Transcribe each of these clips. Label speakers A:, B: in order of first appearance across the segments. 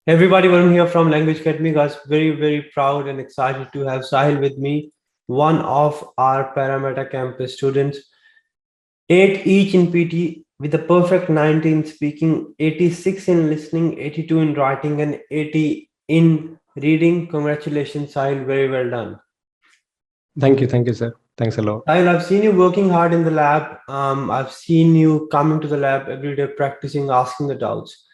A: Everybody, Varun here from Language Academy. Guys, very proud and excited to have Sahil with me, one of our Parameta campus students. 8 each in PT with a perfect 90 in speaking, 86 in listening, 82 in writing, and 80 in reading. Congratulations, Sahil. Very well done.
B: Thank you, sir. Thanks a lot.
A: Sahil, I've seen you working hard in the lab. I've seen you coming to the lab every day, practicing, asking the doubts.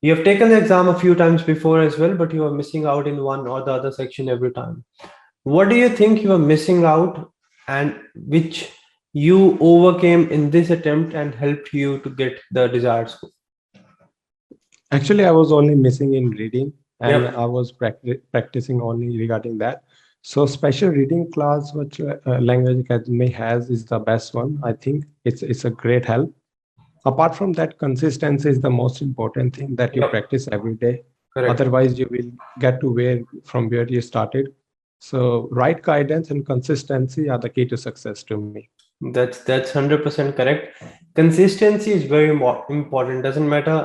A: You have taken the exam a few times before as well, but you are missing out in one or the other section every time. What do you think you are missing out and which you overcame in this attempt and helped you to get the desired score?
B: Actually, I was only missing in reading and
A: Yep.
B: I was practicing only regarding that. So special reading class, which Language Academy has, is the best one. I think it's a great help. Apart from that, consistency is the most important thing that you
A: Yep.
B: practice every day.
A: Correct.
B: Otherwise, you will get to from where you started. So right guidance and consistency are the key to success to me.
A: That's 100% correct. Consistency is very important. Doesn't matter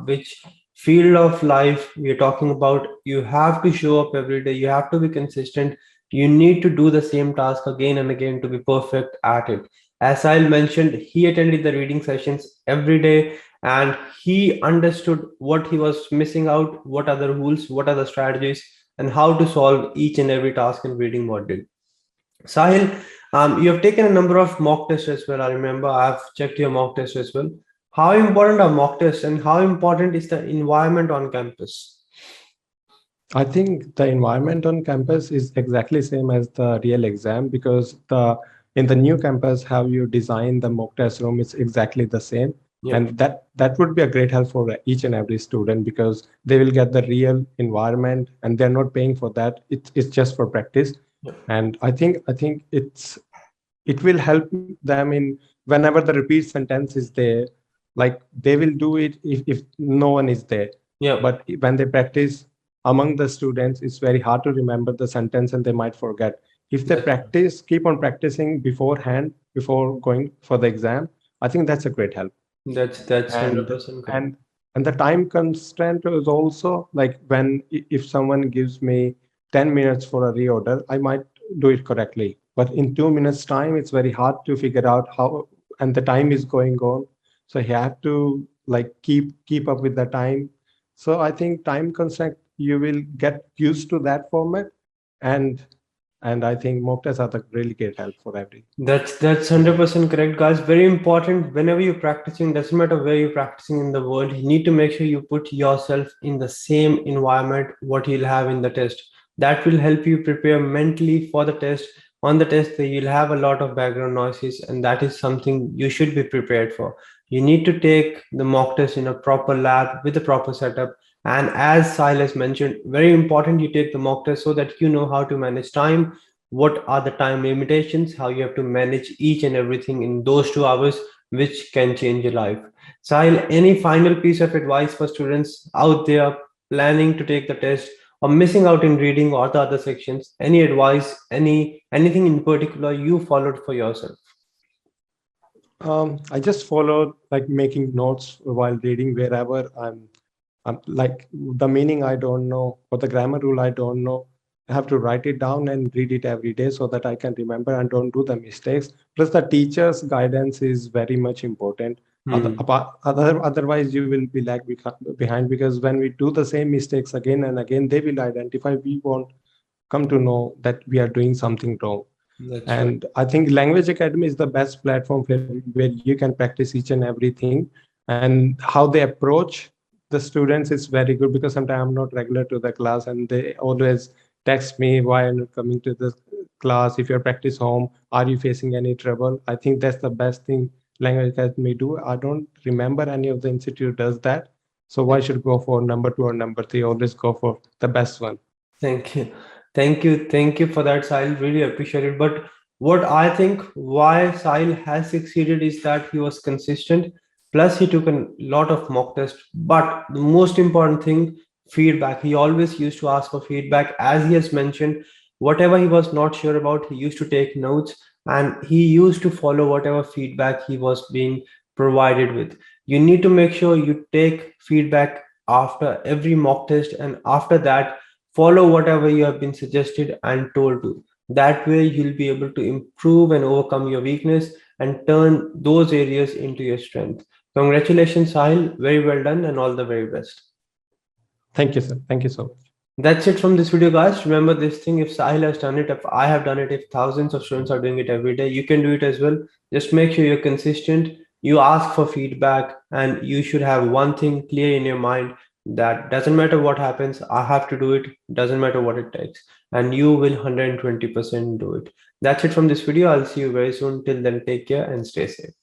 A: which field of life you're talking about. You have to show up every day. You have to be consistent. You need to do the same task again and again to be perfect at it. As Sahil mentioned, he attended the reading sessions every day and he understood what he was missing out, what are the rules, what are the strategies, and how to solve each and every task in reading module. Sahil, you have taken a number of mock tests as well. I remember I've checked your mock test as well. How important are mock tests and how important is the environment on campus?
B: I think the environment on campus is exactly same as the real exam because in the new campus, how you design the mock test room is exactly the same.
A: Yeah.
B: And that would be a great help for each and every student because they will get the real environment and they're not paying for that. It's just for practice.
A: Yeah.
B: And I think it will help them in whenever the repeat sentence is there, like they will do it if no one is there.
A: Yeah.
B: But when they practice among the students, it's very hard to remember the sentence and they might forget. If they keep on practicing beforehand, before going for the exam, I think that's a great help.
A: That's 100% correct.
B: And the time constraint is also like if someone gives me 10 minutes for a reorder, I might do it correctly. But in 2 minutes time, it's very hard to figure out how, and the time is going on. So you have to like keep up with the time. So I think time constraint, you will get used to that format. And I think mock tests are the really great help for every.
A: That's 100% correct, guys. Very important. Whenever you're practicing, doesn't matter where you're practicing in the world, you need to make sure you put yourself in the same environment what you'll have in the test. That will help you prepare mentally for the test. On the test, you'll have a lot of background noises, and that is something you should be prepared for. You need to take the mock test in a proper lab with a proper setup. And as Silas mentioned, very important you take the mock test so that you know how to manage time, what are the time limitations, how you have to manage each and everything in those 2 hours, which can change your life. Sahil, any final piece of advice for students out there planning to take the test or missing out in reading or the other sections? Any advice, anything in particular you followed for yourself?
B: I just followed like making notes while reading wherever I'm like the meaning I don't know or the grammar rule I don't know. I have to write it down and read it every day so that I can remember and don't do the mistakes. Plus the teacher's guidance is very much important. Otherwise you will be lag behind because when we do the same mistakes again and again, they will identify, we won't come to know that we are doing something wrong. And I think Language Academy is the best platform where you can practice each and everything. And how they approach the students is very good because sometimes I'm not regular to the class and they always text me, why I'm not coming to the class? If you're practice home, are you facing any trouble? I think that's the best thing Language Academy do. I don't remember any of the institute does that. So why should go for number 2 or number 3? Always go for the best one.
A: Thank you. Thank you for that, Sahil. Really appreciate it. But what I think why Sahil has succeeded is that he was consistent. Plus, he took a lot of mock tests. But the most important thing, feedback. He always used to ask for feedback. As he has mentioned, whatever he was not sure about, he used to take notes and he used to follow whatever feedback he was being provided with. You need to make sure you take feedback after every mock test, and after that, follow whatever you have been suggested and told to. That way, you'll be able to improve and overcome your weakness and turn those areas into your strength. Congratulations, Sahil. Very well done and all the very best.
B: Thank you, sir. Thank you so much.
A: That's it from this video, guys. Remember this thing: if Sahil has done it, if I have done it, if thousands of students are doing it every day, you can do it as well. Just make sure you're consistent, you ask for feedback, and you should have one thing clear in your mind: that doesn't matter what happens, I have to do it, doesn't matter what it takes, and you will 120% do it. That's it from this video. I'll see you very soon. Till then, take care and stay safe.